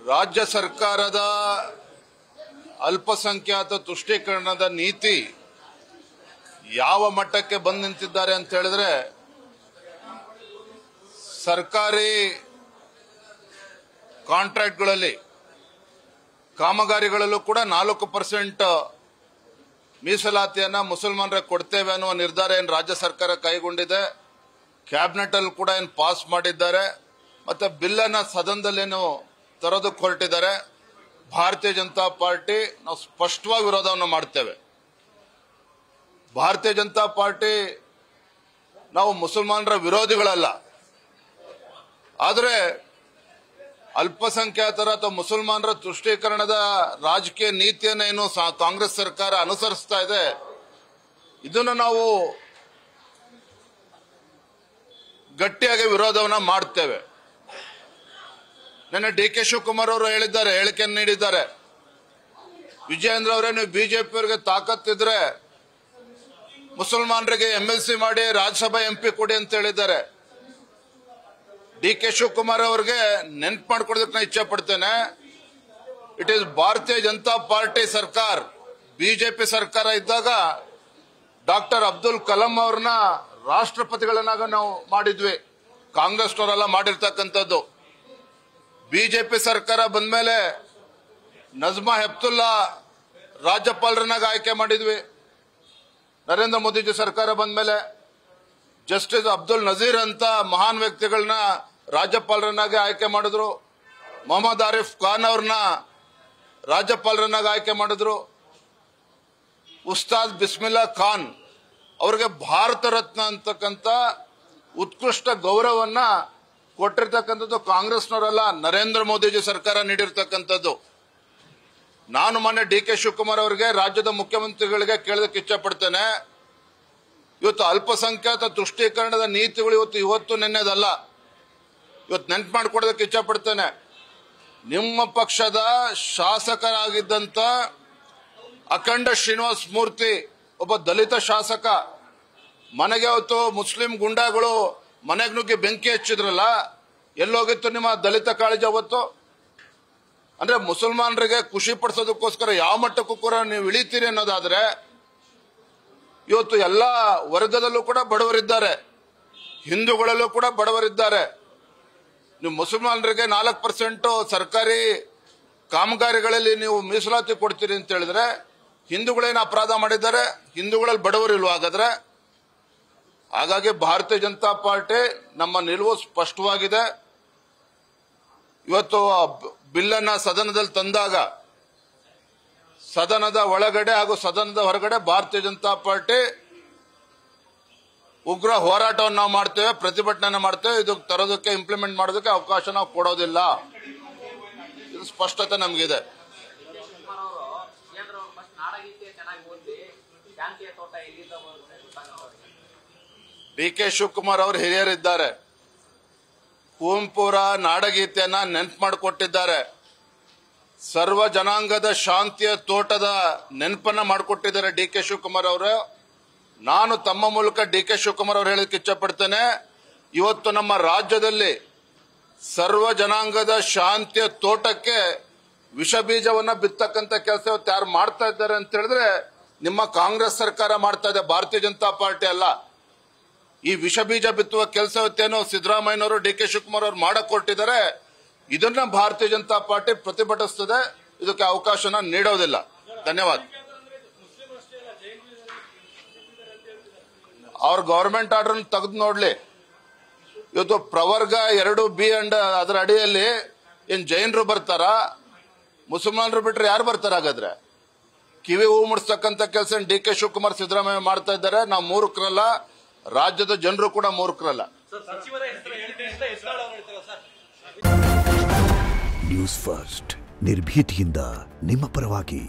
ರಾಜ್ಯ ಸರ್ಕಾರದ ಅಲ್ಪಸಂಖ್ಯಾತ ತುಷ್ಟೀಕರಣದ ನೀತಿ ಯಾವ ಮಟ್ಟಕ್ಕೆ ಬಂದು ನಿಂತಿದ್ದಾರೆ ಅಂತ ಹೇಳಿದ್ರೆ, ಸರ್ಕಾರಿ ಕಾಂಟ್ರಾಕ್ಟ್ಗಳಲ್ಲಿ ಕಾಮಗಾರಿಗಳಲ್ಲೂ ಕೂಡ 4% ಮೀಸಲಾತಿಯನ್ನ ಮುಸಲ್ಮಾನರಿಗೆ ಕೊಡ್ತೇವೆ ಅನ್ನುವ ನಿರ್ಧಾರ ಏನು ರಾಜ್ಯ ಸರ್ಕಾರ ಕೈಗೊಂಡಿದೆ. ಕ್ಯಾಬಿನೆಟ್ ಅಲ್ಲಿ ಕೂಡ ಏನು ಪಾಸ್ ಮಾಡಿದ್ದಾರೆ. ಮತ್ತೆ ಬಿಲ್ ಅನ್ನ ಸದನದಲ್ಲೇನು ತರೋದಕ್ಕೆ ಹೊರಟಿದ್ದಾರೆ. ಭಾರತೀಯ ಜನತಾ ಪಾರ್ಟಿ ನಾವು ಸ್ಪಷ್ಟವಾಗಿ ವಿರೋಧವನ್ನು ಮಾಡ್ತೇವೆ. ಭಾರತೀಯ ಜನತಾ ಪಾರ್ಟಿ ನಾವು ಮುಸಲ್ಮಾನರ ವಿರೋಧಿಗಳಲ್ಲ. ಆದರೆ ಅಲ್ಪಸಂಖ್ಯಾತರ ಅಥವಾ ಮುಸಲ್ಮಾನರ ತುಷ್ಟೀಕರಣದ ರಾಜಕೀಯ ನೀತಿಯನ್ನು ಏನು ಕಾಂಗ್ರೆಸ್ ಸರ್ಕಾರ ಅನುಸರಿಸ್ತಾ ಇದೆ, ಇದನ್ನು ನಾವು ಗಟ್ಟಿಯಾಗಿ ವಿರೋಧವನ್ನ ಮಾಡ್ತೇವೆ. ನಿನ್ನೆ ಡಿ ಕೆ ಶಿವಕುಮಾರ್ ಅವರು ಹೇಳಿದ್ದಾರೆ, ಹೇಳಿಕೆಯನ್ನು ನೀಡಿದ್ದಾರೆ. ವಿಜಯೇಂದ್ರ ಅವರೇ, ನೀವು ಬಿಜೆಪಿಯವರಿಗೆ ತಾಕತ್ತಿದ್ರೆ ಮುಸಲ್ಮಾನರಿಗೆ MLC ಮಾಡಿ ರಾಜ್ಯಸಭಾ MP ಕೊಡಿ ಅಂತ ಹೇಳಿದ್ದಾರೆ. ಡಿ ಕೆ ಶಿವಕುಮಾರ್ ಅವರಿಗೆ ನೆನ್ಪು ಮಾಡ್ಕೊಡೋದಕ್ಕೆ ನಾನು ಇಚ್ಛೆ ಪಡ್ತೇನೆ. ಇಟ್ ಈಸ್ ಭಾರತೀಯ ಜನತಾ ಪಾರ್ಟಿ ಸರ್ಕಾರ, ಬಿಜೆಪಿ ಸರ್ಕಾರ ಇದ್ದಾಗ ಡಾಕ್ಟರ್ ಅಬ್ದುಲ್ ಕಲಾಂ ಅವ್ರನ್ನ ರಾಷ್ಟ್ರಪತಿಗಳನ್ನಾಗ ನಾವು ಮಾಡಿದ್ವಿ. ಕಾಂಗ್ರೆಸ್ನವರೆಲ್ಲ ಮಾಡಿರ್ತಕ್ಕಂಥದ್ದು. ಬಿಜೆಪಿ ಸರ್ಕಾರ ಬಂದ್ಮೇಲೆ ನಜ್ಮಾ ಹೆಪ್ತುಲ್ಲಾ ರಾಜ್ಯಪಾಲರನ್ನಾಗ ಆಯ್ಕೆ ಮಾಡಿದ್ವಿ. ನರೇಂದ್ರ ಮೋದಿಜಿ ಸರ್ಕಾರ ಬಂದ್ಮೇಲೆ ಜಸ್ಟಿಸ್ ಅಬ್ದುಲ್ ನಜೀರ್ ಅಂತ ಮಹಾನ್ ವ್ಯಕ್ತಿಗಳನ್ನ ರಾಜ್ಯಪಾಲರನ್ನಾಗಿ ಆಯ್ಕೆ ಮಾಡಿದ್ರು. ಮೊಹಮ್ಮದ್ ಆರಿಫ್ ಖಾನ್ ಅವ್ರನ್ನ ರಾಜ್ಯಪಾಲರನ್ನಾಗಿ ಆಯ್ಕೆ ಮಾಡಿದ್ರು. ಉಸ್ತಾದ್ ಬಿಸ್ಮಿಲ್ಲಾ ಖಾನ್ ಅವ್ರಿಗೆ ಭಾರತ ರತ್ನ ಅಂತಕ್ಕಂಥ ಉತ್ಕೃಷ್ಟ ಗೌರವವನ್ನ ಕೊಟ್ಟಿರ್ತಕ್ಕಂಥದ್ದು ಕಾಂಗ್ರೆಸ್ನವರಲ್ಲ, ನರೇಂದ್ರ ಮೋದಿಜಿ ಸರ್ಕಾರ ನೀಡಿರ್ತಕ್ಕಂಥದ್ದು. ನಾನು ಮೊನ್ನೆ ಡಿ ಕೆ ಶಿವಕುಮಾರ್ ಅವರಿಗೆ, ರಾಜ್ಯದ ಮುಖ್ಯಮಂತ್ರಿಗಳಿಗೆ ಕೇಳೋದಕ್ಕೆ ಇಚ್ಛೆ ಪಡ್ತೇನೆ. ಇವತ್ತು ಅಲ್ಪಸಂಖ್ಯಾತ ತುಷ್ಟೀಕರಣದ ನೀತಿಗಳು ಇವತ್ತು ನಿನ್ನೆದಲ್ಲ. ಇವತ್ತು ನೆನ್ಪು ಮಾಡಿಕೊಡೋದಕ್ಕೆ ಇಚ್ಛೆ ಪಡ್ತೇನೆ. ನಿಮ್ಮ ಪಕ್ಷದ ಶಾಸಕರಾಗಿದ್ದಂತ ಅಖಂಡ ಶ್ರೀನಿವಾಸ್ ಮೂರ್ತಿ, ಒಬ್ಬ ದಲಿತ ಶಾಸಕ, ಮನೆಗೆ ಅವತ್ತು ಮುಸ್ಲಿಂ ಗುಂಡಾಗಳು ಮನೆಗೆ ನುಗ್ಗಿ ಬೆಂಕಿ ಹಚ್ಚಿದ್ರಲ್ಲ, ಎಲ್ಲೋಗಿತ್ತು ನಿಮ್ಮ ದಲಿತ ಕಾಳಜಿ ಅವತ್ತು? ಅಂದ್ರೆ ಮುಸಲ್ಮಾನರಿಗೆ ಖುಷಿ ಪಡಿಸೋದಕ್ಕೋಸ್ಕರ ಯಾವ ಮಟ್ಟಕ್ಕೂ ಕೂಡ ನೀವು ಇಳಿತೀರಿ ಅನ್ನೋದಾದ್ರೆ, ಇವತ್ತು ಎಲ್ಲಾ ವರ್ಗದಲ್ಲೂ ಕೂಡ ಬಡವರಿದ್ದಾರೆ, ಹಿಂದೂಗಳಲ್ಲೂ ಕೂಡ ಬಡವರಿದ್ದಾರೆ. ನೀವು ಮುಸಲ್ಮಾನರಿಗೆ 4% ಸರ್ಕಾರಿ ಕಾಮಗಾರಿಗಳಲ್ಲಿ ನೀವು ಮೀಸಲಾತಿ ಕೊಡ್ತೀರಿ ಅಂತ ಹೇಳಿದ್ರೆ, ಹಿಂದೂಗಳೇನು ಅಪರಾಧ ಮಾಡಿದ್ದಾರೆ? ಹಿಂದೂಗಳಲ್ಲಿ ಬಡವರಿಲ್ವ ಹಾಗಾದ್ರೆ? ಹಾಗಾಗಿ ಭಾರತೀಯ ಜನತಾ ಪಾರ್ಟಿ ನಮ್ಮ ನಿಲುವು ಸ್ಪಷ್ಟವಾಗಿದೆ. ಇವತ್ತು ಬಿಲ್ ಅನ್ನ ಸದನದಲ್ಲಿ ತಂದಾಗ ಸದನದ ಒಳಗಡೆ ಹಾಗೂ ಸದನದ ಹೊರಗಡೆ ಭಾರತೀಯ ಜನತಾ ಪಾರ್ಟಿ ಉಗ್ರ ಹೋರಾಟವನ್ನು ನಾವು ಮಾಡ್ತೇವೆ, ಪ್ರತಿಭಟನೆ ಮಾಡ್ತೇವೆ. ಇದು ತರೋದಕ್ಕೆ, ಇಂಪ್ಲಿಮೆಂಟ್ ಮಾಡೋದಕ್ಕೆ ಅವಕಾಶ ನಾವು ಕೊಡೋದಿಲ್ಲ. ಇದು ಸ್ಪಷ್ಟತೆ ನಮಗಿದೆ. ಡಿ ಕೆ ಶಿವಕುಮಾರ್ ಅವರು ಹಿರಿಯರಿದ್ದಾರೆ. ಕುವೆಂಪುರ ನಾಡಗೀತೆಯನ್ನ ನೆನಪು ಮಾಡಿಕೊಟ್ಟಿದ್ದಾರೆ. ಸರ್ವ ಜನಾಂಗದ ಶಾಂತಿಯ ತೋಟದ ನೆನಪನ್ನ ಮಾಡಿಕೊಟ್ಟಿದ್ದಾರೆ ಡಿ ಕೆ ಶಿವಕುಮಾರ್ ಅವರು. ನಾನು ತಮ್ಮ ಮೂಲಕ ಡಿ ಕೆ ಶಿವಕುಮಾರ್ ಅವರು ಹೇಳಕ್ಕೆ ಇಚ್ಛೆ ಪಡ್ತೇನೆ, ಇವತ್ತು ನಮ್ಮ ರಾಜ್ಯದಲ್ಲಿ ಸರ್ವ ಜನಾಂಗದ ಶಾಂತಿಯ ತೋಟಕ್ಕೆ ವಿಷ ಬೀಜವನ್ನ ಬಿತ್ತಕ್ಕಂತ ಕೆಲಸ ಇವತ್ತು ಯಾರು ಮಾಡ್ತಾ ಇದ್ದಾರೆ ಅಂತ ಹೇಳಿದ್ರೆ, ನಿಮ್ಮ ಕಾಂಗ್ರೆಸ್ ಸರ್ಕಾರ ಮಾಡ್ತಾ ಇದೆ, ಭಾರತೀಯ ಜನತಾ ಪಾರ್ಟಿ ಅಲ್ಲ. ಈ ವಿಷ ಬೀಜ ಬಿತ್ತುವ ಕೆಲಸ ಇವತ್ತೇನೋ ಸಿದ್ದರಾಮಯ್ಯನವರು, ಡಿ ಕೆ ಶಿವಕುಮಾರ್ ಅವರು ಮಾಡಕ್ ಕೊಟ್ಟಿದ್ದಾರೆ. ಇದನ್ನ ಭಾರತೀಯ ಜನತಾ ಪಾರ್ಟಿ ಪ್ರತಿಭಟಿಸುತ್ತದೆ. ಇದಕ್ಕೆ ಅವಕಾಶನ ನೀಡೋದಿಲ್ಲ. ಧನ್ಯವಾದ. ಅವ್ರ ಗವರ್ಮೆಂಟ್ ಆರ್ಡರ್ ತೆಗೆದು ನೋಡ್ಲಿ. ಇವತ್ತು ಪ್ರವರ್ಗ 2B ಅಂಡ್ ಅದರ ಅಡಿಯಲ್ಲಿ ಏನ್ ಜೈನರು ಬರ್ತಾರ? ಮುಸಲ್ಮಾನರು ಬಿಟ್ರೆ ಯಾರು ಬರ್ತಾರ? ಹಾಗಾದ್ರೆ ಕಿವಿ ಹೂ ಮುಡಿಸ್ತಕ್ಕಂಥ ಕೆಲಸ ಡಿ ಕೆ ಶಿವಕುಮಾರ್, ಸಿದ್ದರಾಮಯ್ಯ ಮಾಡ್ತಾ ಇದ್ದಾರೆ. ನಾವು ಮೂರ್ಖರಲ್ಲ, ರಾಜ್ಯದ ಜನರು ಕೂಡ ಮೂರ್ಖರಲ್ಲ. ನ್ಯೂಸ್ ಫಸ್ಟ್, ನಿರ್ಭೀತಿಯಿಂದ ನಿಮ್ಮ ಪರವಾಗಿ.